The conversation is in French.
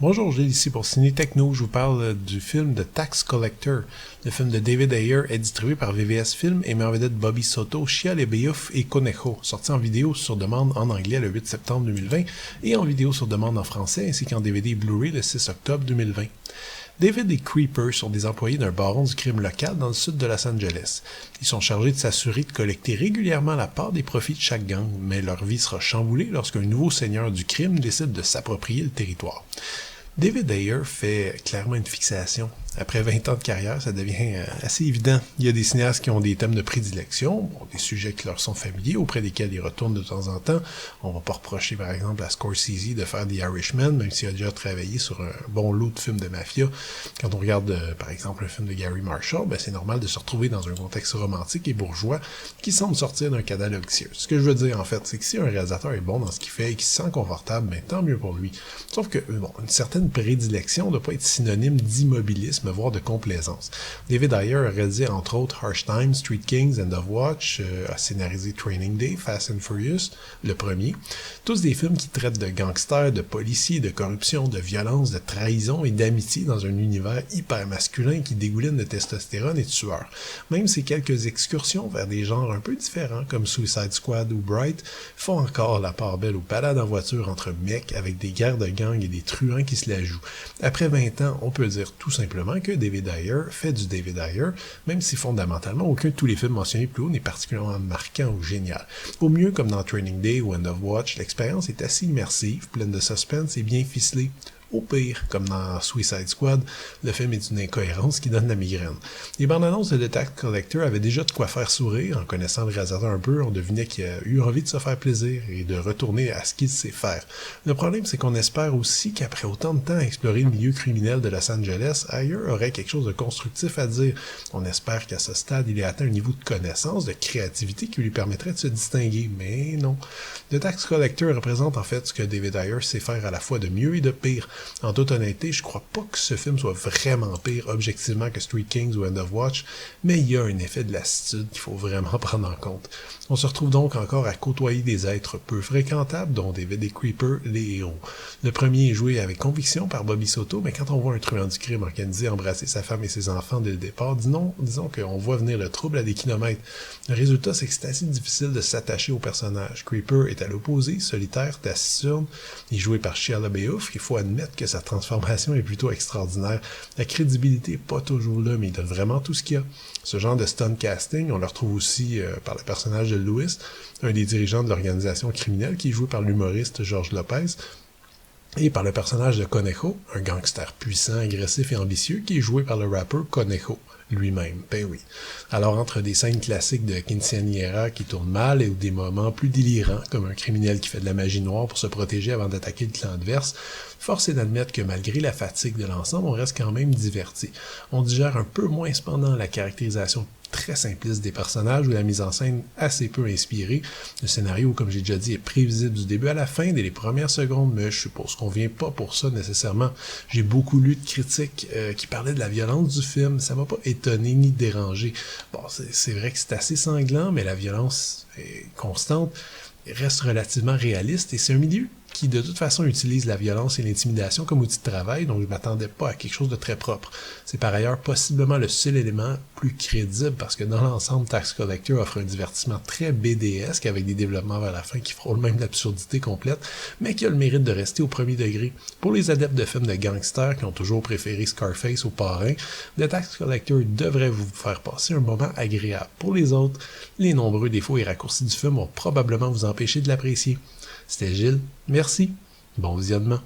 Bonjour, Gilles ici pour Ciné Techno. Je vous parle du film The Tax Collector. Le film de David Ayer est distribué par VVS Film et met en vedette Bobby Soto, Shia LaBeouf et Conejo, sorti en vidéo sur demande en anglais le 8 septembre 2020 et en vidéo sur demande en français ainsi qu'en DVD et Blu-ray le 6 octobre 2020. David et Creeper sont des employés d'un baron du crime local dans le sud de Los Angeles. Ils sont chargés de s'assurer de collecter régulièrement la part des profits de chaque gang, mais leur vie sera chamboulée lorsqu'un nouveau seigneur du crime décide de s'approprier le territoire. David Ayer fait clairement une fixation. Après 20 ans de carrière, ça devient assez évident. Il y a des cinéastes qui ont des thèmes de prédilection, des sujets qui leur sont familiers, auprès desquels ils retournent de temps en temps. On va pas reprocher par exemple à Scorsese de faire The Irishman, même s'il a déjà travaillé sur un bon lot de films de mafia. Quand on regarde par exemple un film de Gary Marshall, c'est normal de se retrouver dans un contexte romantique et bourgeois qui semble sortir d'un catalogue sérieux. Ce que je veux dire en fait, c'est que si un réalisateur est bon dans ce qu'il fait et qu'il se sent confortable, tant mieux pour lui. Sauf que une certaine prédilection ne doit pas être synonyme d'immobilisme, voire de complaisance. David Ayer a réalisé entre autres Harsh Times, Street Kings, End of Watch, a scénarisé Training Day, Fast and Furious, le premier. Tous des films qui traitent de gangsters, de policiers, de corruption, de violence, de trahison et d'amitié dans un univers hyper masculin qui dégouline de testostérone et de sueur. Même ces quelques excursions vers des genres un peu différents comme Suicide Squad ou Bright font encore la part belle aux balades en voiture entre mecs avec des guerres de gangs et des truands qui se la jouent. Après 20 ans, on peut dire tout simplement que David Ayer fait du David Ayer, même si fondamentalement aucun de tous les films mentionnés plus haut n'est particulièrement marquant ou génial. Au mieux, comme dans Training Day ou End of Watch, l'expérience est assez immersive, pleine de suspense et bien ficelée. Au pire, comme dans Suicide Squad, le film est d'une incohérence qui donne la migraine. Les bandes annonces de The Tax Collector avaient déjà de quoi faire sourire. En connaissant le réalisateur un peu, on devinait qu'il a eu envie de se faire plaisir et de retourner à ce qu'il sait faire. Le problème, c'est qu'on espère aussi qu'après autant de temps à explorer le milieu criminel de Los Angeles, Ayer aurait quelque chose de constructif à dire. On espère qu'à ce stade, il ait atteint un niveau de connaissance, de créativité qui lui permettrait de se distinguer, mais non. The Tax Collector représente en fait ce que David Ayer sait faire à la fois de mieux et de pire. En toute honnêteté, je crois pas que ce film soit vraiment pire objectivement que Street Kings ou End of Watch, mais il y a un effet de lassitude qu'il faut vraiment prendre en compte. On se retrouve donc encore à côtoyer des êtres peu fréquentables, dont David et Creeper, les héros. Le premier est joué avec conviction par Bobby Soto, mais quand on voit un truand du crime organisé embrasser sa femme et ses enfants dès le départ, disons qu'on voit venir le trouble à des kilomètres. Le résultat, c'est que c'est assez difficile de s'attacher au personnage. Creeper est à l'opposé, solitaire, taciturne, il est joué par Shia LaBeouf, il faut admettre que sa transformation est plutôt extraordinaire. La crédibilité n'est pas toujours là, mais il donne vraiment tout ce qu'il y a. Ce genre de stunt casting, on le retrouve aussi par le personnage de Louis, un des dirigeants de l'organisation criminelle qui est joué par l'humoriste George Lopez, et par le personnage de Conejo, un gangster puissant, agressif et ambitieux qui est joué par le rappeur Conejo lui-même. Ben oui. Alors entre des scènes classiques de quinceañera qui tournent mal et des moments plus délirants, comme un criminel qui fait de la magie noire pour se protéger avant d'attaquer le clan adverse, force est d'admettre que malgré la fatigue de l'ensemble, on reste quand même diverti. On digère un peu moins cependant la caractérisation très simpliste des personnages ou la mise en scène assez peu inspirée. Le scénario, comme j'ai déjà dit, est prévisible du début à la fin, dès les premières secondes, mais je suppose qu'on vient pas pour ça nécessairement. J'ai beaucoup lu de critiques qui parlaient de la violence du film, ça m'a pas étonné ni dérangé. Bon, c'est vrai que c'est assez sanglant, mais la violence est constante, reste relativement réaliste, et c'est un milieu qui de toute façon utilise la violence et l'intimidation comme outil de travail, donc je m'attendais pas à quelque chose de très propre. C'est par ailleurs possiblement le seul élément plus crédible parce que dans l'ensemble, Tax Collector offre un divertissement très BDesque avec des développements vers la fin qui frôlent même l'absurdité complète, mais qui a le mérite de rester au premier degré. Pour les adeptes de films de gangsters qui ont toujours préféré Scarface au Parrain, The Tax Collector devrait vous faire passer un moment agréable. Pour les autres, les nombreux défauts et raccourcis du film vont probablement vous empêcher de l'apprécier. C'était Gilles, merci, bon visionnement.